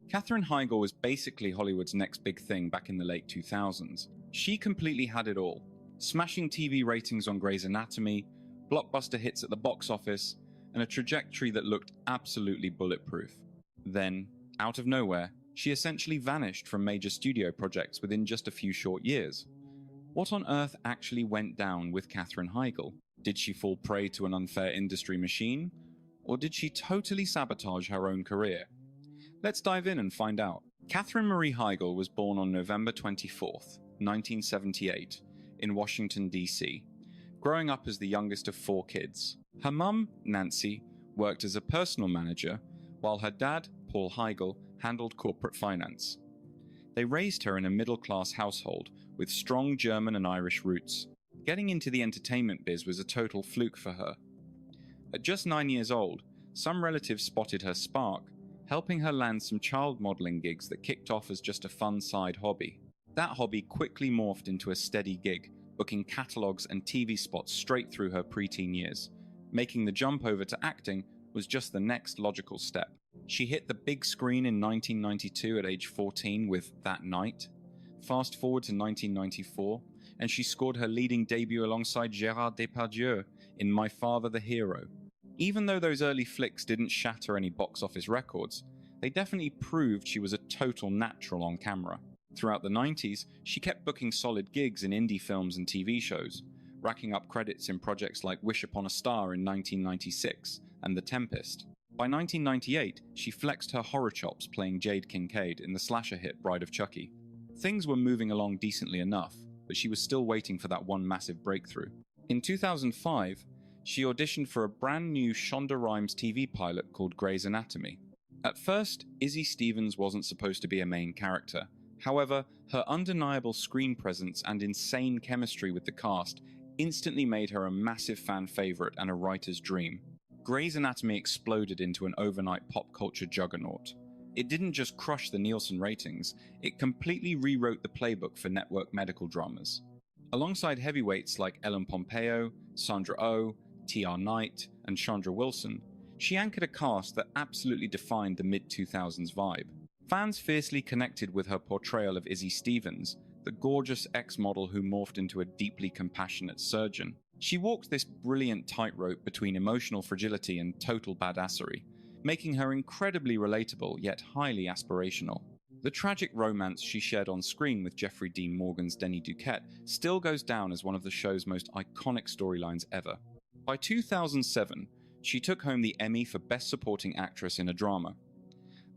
Katherine Heigl was basically Hollywood's next big thing back in the late 2000s. She completely had it all, smashing TV ratings on Grey's Anatomy, blockbuster hits at the box office, and a trajectory that looked absolutely bulletproof. Then, out of nowhere, she essentially vanished from major studio projects within just a few short years. What on earth actually went down with Katherine Heigl? Did she fall prey to an unfair industry machine? Or did she totally sabotage her own career? Let's dive in and find out. Katherine Marie Heigl was born on November 24th, 1978, in Washington, D.C., growing up as the youngest of 4 kids. Her mum, Nancy, worked as a personal manager, while her dad, Paul Heigl, handled corporate finance. They raised her in a middle-class household with strong German and Irish roots. Getting into the entertainment biz was a total fluke for her. At just 9 years old, some relatives spotted her spark, helping her land some child modeling gigs that kicked off as just a fun side hobby. That hobby quickly morphed into a steady gig, booking catalogs and TV spots straight through her preteen years. Making the jump over to acting was just the next logical step. She hit the big screen in 1992 at age 14 with That Night. Fast forward to 1994, and she scored her leading debut alongside Gérard Depardieu in My Father the Hero. Even though those early flicks didn't shatter any box office records, they definitely proved she was a total natural on camera. Throughout the 90s, she kept booking solid gigs in indie films and TV shows, racking up credits in projects like Wish Upon a Star in 1996 and The Tempest. By 1998, she flexed her horror chops playing Jade Kincaid in the slasher hit Bride of Chucky. Things were moving along decently enough, but she was still waiting for that one massive breakthrough. In 2005, she auditioned for a brand new Shonda Rhimes TV pilot called Grey's Anatomy. At first, Izzy Stevens wasn't supposed to be a main character. However, her undeniable screen presence and insane chemistry with the cast instantly made her a massive fan favorite and a writer's dream. Grey's Anatomy exploded into an overnight pop culture juggernaut. It didn't just crush the Nielsen ratings, it completely rewrote the playbook for network medical dramas. Alongside heavyweights like Ellen Pompeo, Sandra Oh, T.R. Knight, and Chandra Wilson, she anchored a cast that absolutely defined the mid-2000s vibe. Fans fiercely connected with her portrayal of Izzy Stevens, the gorgeous ex-model who morphed into a deeply compassionate surgeon. She walked this brilliant tightrope between emotional fragility and total badassery, making her incredibly relatable yet highly aspirational. The tragic romance she shared on screen with Jeffrey Dean Morgan's Denny Duquette still goes down as one of the show's most iconic storylines ever. By 2007, she took home the Emmy for Best Supporting Actress in a Drama.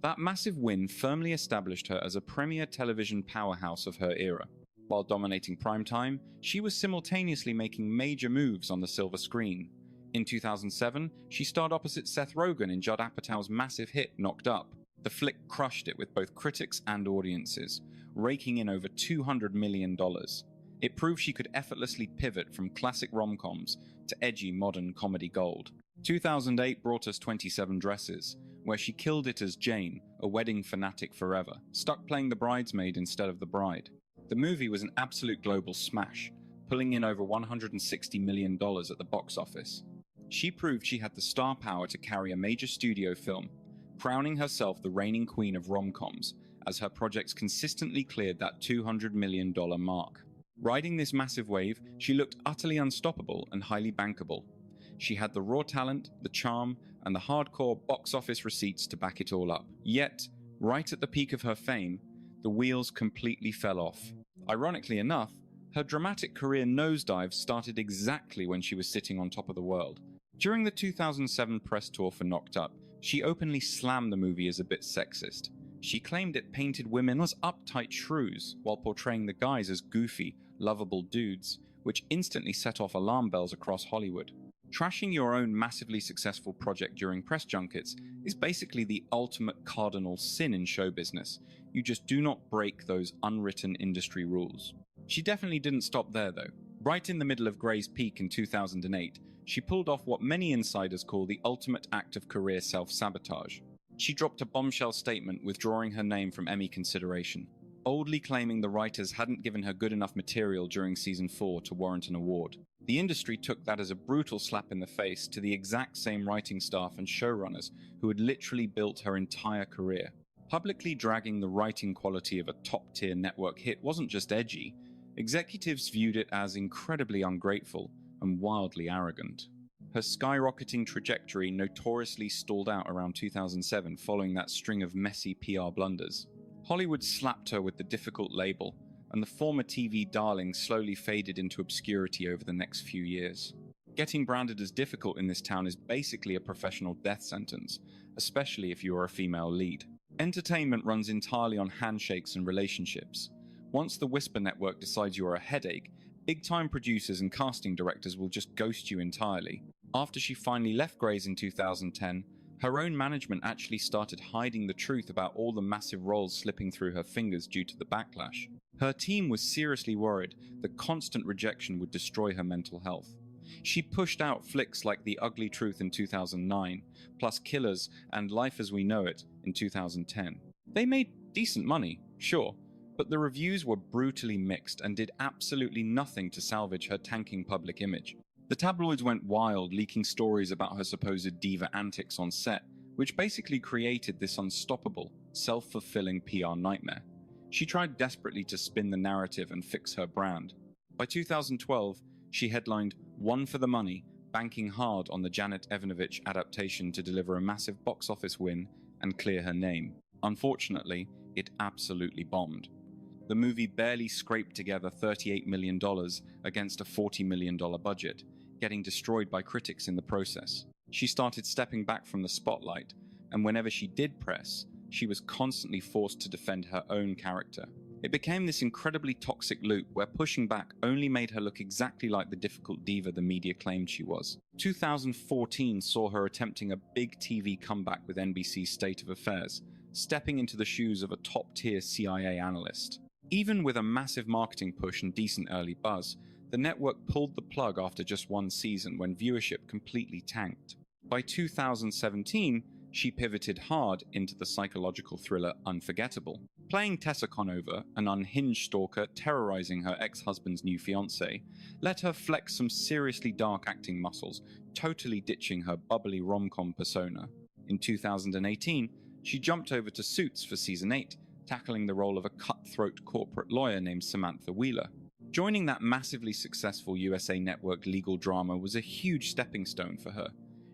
That massive win firmly established her as a premier television powerhouse of her era. While dominating primetime, she was simultaneously making major moves on the silver screen. In 2007, she starred opposite Seth Rogen in Judd Apatow's massive hit Knocked Up. The flick crushed it with both critics and audiences, raking in over $200 million. It proved she could effortlessly pivot from classic rom-coms to edgy modern comedy gold. 2008 brought us 27 Dresses, where she killed it as Jane, a wedding fanatic forever, stuck playing the bridesmaid instead of the bride. The movie was an absolute global smash, pulling in over $160 million at the box office. She proved she had the star power to carry a major studio film, crowning herself the reigning queen of rom-coms, as her projects consistently cleared that $200 million mark. Riding this massive wave, she looked utterly unstoppable and highly bankable. She had the raw talent, the charm, and the hardcore box office receipts to back it all up. Yet, right at the peak of her fame, the wheels completely fell off. Ironically enough, her dramatic career nosedive started exactly when she was sitting on top of the world. During the 2007 press tour for Knocked Up, she openly slammed the movie as a bit sexist. She claimed it painted women as uptight shrews, while portraying the guys as goofy, lovable dudes, which instantly set off alarm bells across Hollywood. Trashing your own massively successful project during press junkets is basically the ultimate cardinal sin in show business. You just do not break those unwritten industry rules. She definitely didn't stop there though. Right in the middle of Grey's peak in 2008, she pulled off what many insiders call the ultimate act of career self-sabotage. She dropped a bombshell statement withdrawing her name from Emmy consideration, boldly claiming the writers hadn't given her good enough material during season 4 to warrant an award. The industry took that as a brutal slap in the face to the exact same writing staff and showrunners who had literally built her entire career. Publicly dragging the writing quality of a top-tier network hit wasn't just edgy, executives viewed it as incredibly ungrateful and wildly arrogant. Her skyrocketing trajectory notoriously stalled out around 2007 following that string of messy PR blunders. Hollywood slapped her with the difficult label, and the former TV darling slowly faded into obscurity over the next few years. Getting branded as difficult in this town is basically a professional death sentence, especially if you are a female lead. Entertainment runs entirely on handshakes and relationships. Once the Whisper Network decides you are a headache, big-time producers and casting directors will just ghost you entirely. After she finally left Grey's in 2010, her own management actually started hiding the truth about all the massive roles slipping through her fingers due to the backlash. Her team was seriously worried that constant rejection would destroy her mental health. She pushed out flicks like The Ugly Truth in 2009, plus Killers and Life as We Know It in 2010. They made decent money, sure, but the reviews were brutally mixed and did absolutely nothing to salvage her tanking public image. The tabloids went wild, leaking stories about her supposed diva antics on set, which basically created this unstoppable, self-fulfilling PR nightmare. She tried desperately to spin the narrative and fix her brand. By 2012, she headlined One for the Money, banking hard on the Janet Evanovich adaptation to deliver a massive box office win and clear her name. Unfortunately, it absolutely bombed. The movie barely scraped together $38 million against a $40 million budget, getting destroyed by critics in the process. She started stepping back from the spotlight, and whenever she did press, she was constantly forced to defend her own character. It became this incredibly toxic loop where pushing back only made her look exactly like the difficult diva the media claimed she was. 2014 saw her attempting a big TV comeback with NBC's State of Affairs, stepping into the shoes of a top-tier CIA analyst. Even with a massive marketing push and decent early buzz, the network pulled the plug after just one season when viewership completely tanked. By 2017, she pivoted hard into the psychological thriller Unforgettable. Playing Tessa Conover, an unhinged stalker terrorizing her ex-husband's new fiancé, let her flex some seriously dark acting muscles, totally ditching her bubbly rom-com persona. In 2018, she jumped over to Suits for Season 8, tackling the role of a cutthroat corporate lawyer named Samantha Wheeler. Joining that massively successful USA Network legal drama was a huge stepping stone for her.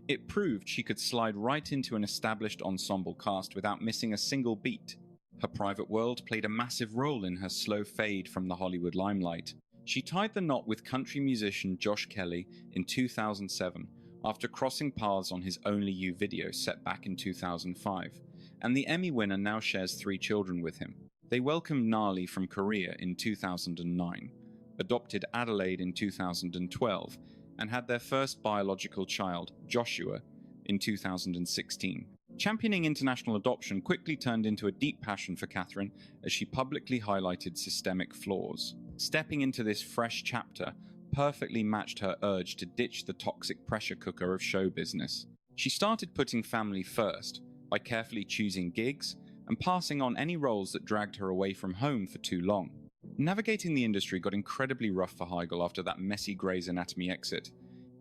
It proved she could slide right into an established ensemble cast without missing a single beat. Her private world played a massive role in her slow fade from the Hollywood limelight. She tied the knot with country musician Josh Kelly in 2007 after crossing paths on his Only You video set back in 2005, and the Emmy winner now shares 3 children with him. They welcomed Nali from Korea in 2009, adopted Adelaide in 2012, and had their first biological child, Joshua, in 2016. Championing international adoption quickly turned into a deep passion for Katherine as she publicly highlighted systemic flaws. Stepping into this fresh chapter perfectly matched her urge to ditch the toxic pressure cooker of show business. She started putting family first by carefully choosing gigs and passing on any roles that dragged her away from home for too long. Navigating the industry got incredibly rough for Heigl after that messy Grey's Anatomy exit.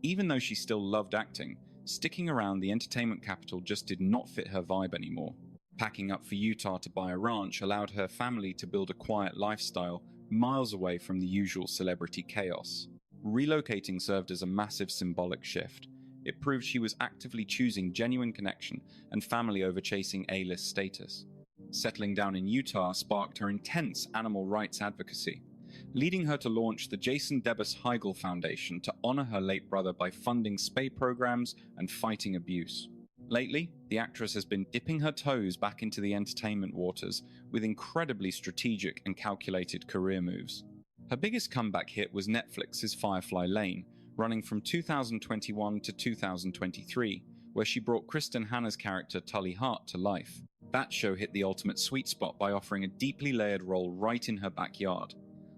Even though she still loved acting, sticking around the entertainment capital just did not fit her vibe anymore. Packing up for Utah to buy a ranch allowed her family to build a quiet lifestyle miles away from the usual celebrity chaos. Relocating served as a massive symbolic shift. It proved she was actively choosing genuine connection and family over chasing A-list status. Settling down in Utah sparked her intense animal rights advocacy, leading her to launch the Jason Debus Heigl Foundation to honor her late brother by funding spay programs and fighting abuse. Lately, the actress has been dipping her toes back into the entertainment waters with incredibly strategic and calculated career moves. Her biggest comeback hit was Netflix's Firefly Lane, running from 2021 to 2023, where she brought Kristen Hanna's character Tully Hart to life. That show hit the ultimate sweet spot by offering a deeply layered role right in her backyard,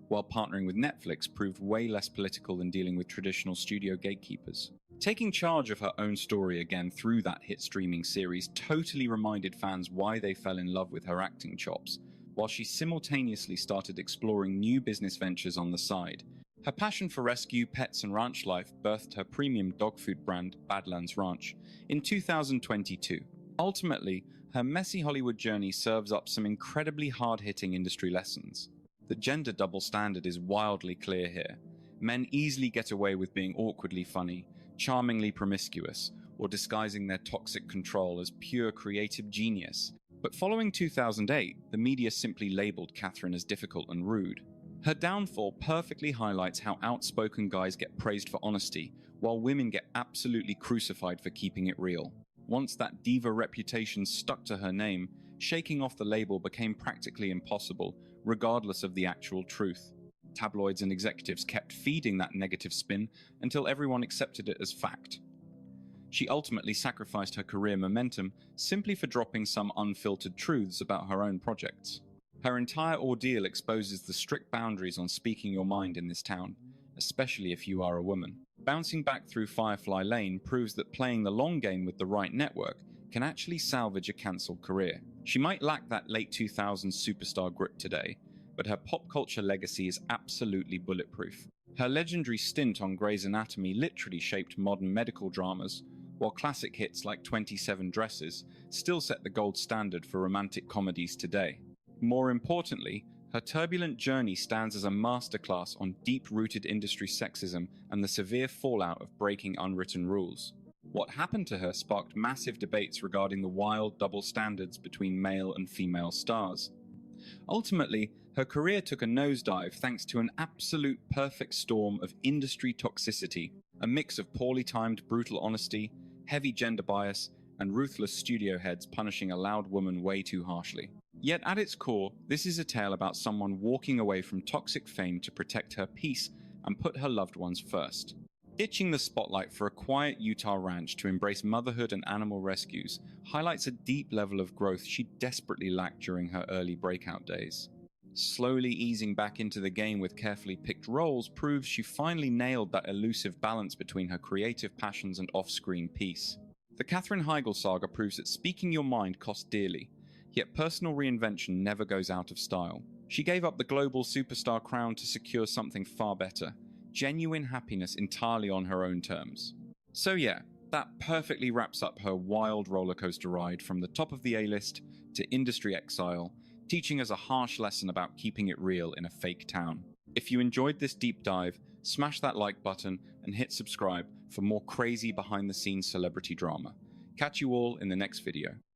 while partnering with Netflix proved way less political than dealing with traditional studio gatekeepers. Taking charge of her own story again through that hit streaming series totally reminded fans why they fell in love with her acting chops, while she simultaneously started exploring new business ventures on the side. Her passion for rescue, pets, and ranch life birthed her premium dog food brand, Badlands Ranch, in 2022. Ultimately, Her messy Hollywood journey serves up some incredibly hard-hitting industry lessons. The gender double standard is wildly clear here. Men easily get away with being awkwardly funny, charmingly promiscuous, or disguising their toxic control as pure creative genius. But following 2008, the media simply labeled Katherine as difficult and rude. Her downfall perfectly highlights how outspoken guys get praised for honesty, while women get absolutely crucified for keeping it real. Once that diva reputation stuck to her name, shaking off the label became practically impossible, regardless of the actual truth. Tabloids and executives kept feeding that negative spin until everyone accepted it as fact. She ultimately sacrificed her career momentum simply for dropping some unfiltered truths about her own projects. Her entire ordeal exposes the strict boundaries on speaking your mind in this town, especially if you are a woman. Bouncing back through Firefly Lane proves that playing the long game with the right network can actually salvage a cancelled career. She might lack that late 2000s superstar grip today, but her pop culture legacy is absolutely bulletproof. Her legendary stint on Grey's Anatomy literally shaped modern medical dramas, while classic hits like 27 Dresses still set the gold standard for romantic comedies today. More importantly, her turbulent journey stands as a masterclass on deep-rooted industry sexism and the severe fallout of breaking unwritten rules. What happened to her sparked massive debates regarding the wild double standards between male and female stars. Ultimately, her career took a nosedive thanks to an absolute perfect storm of industry toxicity, a mix of poorly timed brutal honesty, heavy gender bias, and ruthless studio heads punishing a loud woman way too harshly. Yet at its core, this is a tale about someone walking away from toxic fame to protect her peace and put her loved ones first. Ditching the spotlight for a quiet Utah ranch to embrace motherhood and animal rescues highlights a deep level of growth she desperately lacked during her early breakout days. Slowly easing back into the game with carefully picked roles proves she finally nailed that elusive balance between her creative passions and off-screen peace. The Katherine Heigl saga proves that speaking your mind costs dearly, yet personal reinvention never goes out of style. She gave up the global superstar crown to secure something far better, genuine happiness entirely on her own terms. So yeah, that perfectly wraps up her wild rollercoaster ride from the top of the A-list to industry exile, teaching us a harsh lesson about keeping it real in a fake town. If you enjoyed this deep dive, smash that like button and hit subscribe for more crazy behind-the-scenes celebrity drama. Catch you all in the next video.